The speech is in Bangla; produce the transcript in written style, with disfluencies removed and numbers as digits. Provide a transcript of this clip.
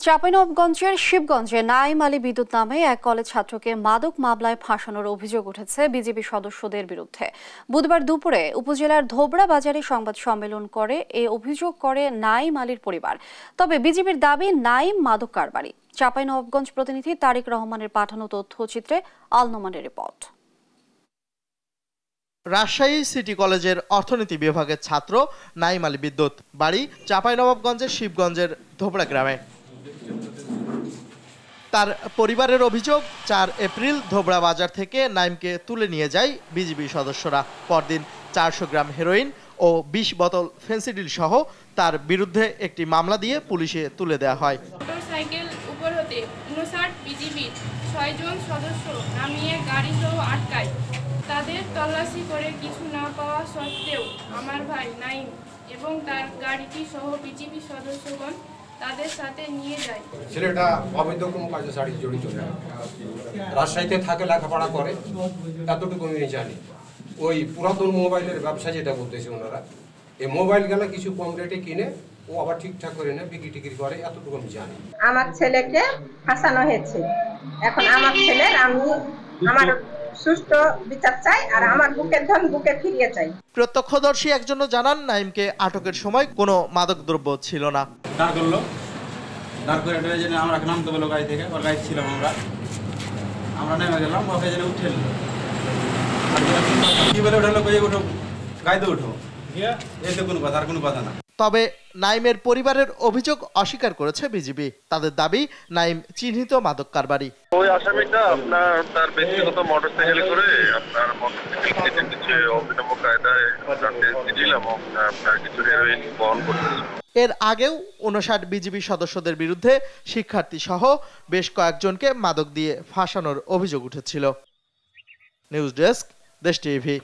চাঁপাইনবাবগঞ্জের শিবগঞ্জে নাইম আলী বিদ্যুৎ নামে এক কলেজ ছাত্রকে মাদক মামলায় ফাঁসানোর অভিযোগ উঠেছে বিজেপি সদস্যদের বিরুদ্ধে। বুধবার দুপুরে উপজেলার ধোবড়া বাজারে সংবাদ সম্মেলন করে এ অভিযোগ করে নাইম আলীর পরিবার। তবে বিজেপির দাবি নাইম মাদক কারবারি। চাঁপাইনবাবগঞ্জ প্রতিনিধি তারিক রহমানের পাঠানো তথ্যচিত্রে আল নোমানের রিপোর্ট। রাজশাহী সিটি কলেজের অর্থনীতি বিভাগের ছাত্র নাইম আলী বিদ্যুৎ, বাড়ি চাঁপাইনবাবগঞ্জের শিবগঞ্জের ধোবড়া গ্রামে। তার পরিবারের অভিযোগ, 4 এপ্রিল ধোবড়া বাজার থেকে নাইমকে তুলে নিয়ে যায় বিজিবি সদস্যরা। পরদিন 400 গ্রাম হেরোইন ও 20 বোতল ফেন্সিডিল সহ তার বিরুদ্ধে একটি মামলা দিয়ে পুলিশে তুলে দেওয়া হয়। মোটরসাইকেল উপর হতে 59 বিজিবির 6 জন সদস্য নামিয়ে গাড়ি সহ আটকায়। তাদের তল্লাশি করে কিছু না পাওয়া সত্ত্বেও আমার ভাই নাইম এবং তার গাড়িটি সহ বিজিবি সদস্যগণ তাদের সাথে নিয়ে যায়। ছেলেটা অবৈধ কোনো কাজে জড়িত না, রাজশাহীতে থাকে, লেখাপড়া করে, এতটুকু আমি জানি। ওই পুরাতন মোবাইলের ব্যবসা যেটা বলতেছে ওনারা, এই মোবাইল গেলে কিছু কম রেটে কিনে ও আবার ঠিকঠাক করে না, বিক্রি টিক্রি করে, এতটুকু আমি জানি। আমার ছেলেকে ফাঁসানো হয়েছে। এখন আমার ছেলের আমার সুষ্ঠু বিচার চাই আর আমার বুকের ধন বুকে ফিরিয়ে চাই। প্রত্যক্ষদর্শী একজনও জানান, নাইমকে আটকের সময় কোনো মাদকদ্রব্য ছিল না। দাঁড় করলো, দাঁড় করে আমরা নামতে বললো গাড়ি থেকে, ওর গাড়ি ছিলাম আমরা নেমে গেলাম, ওকে যেন উঠে কি বলে উঠালো, উঠো গাড়িতে উঠো, এতে কোনো কথা, আর কোনো কথা না। তবে নাইমের পরিবারের অভিযোগ অস্বীকার করেছে বিজিবি। তাদের দাবি, নাইম চিহ্নিত মাদক কারবারি। ওই আসামিটা আপনার তার ব্যক্তিগত মোটরসাইকেলে করে আপনার মোটরসাইকেল কেটে কিছু অভিনব কায়দায় আপনার কিছু হেরোইন বহন করতেছে। এর আগেও 59 বিজিবি সদস্যদের বিরুদ্ধে শিক্ষার্থী সহ বেশ কয়েকজনকে মাদক দিয়ে ফাঁসানোর অভিযোগ উঠেছিল। নিউজ ডেস্ক, দেশ টিভি।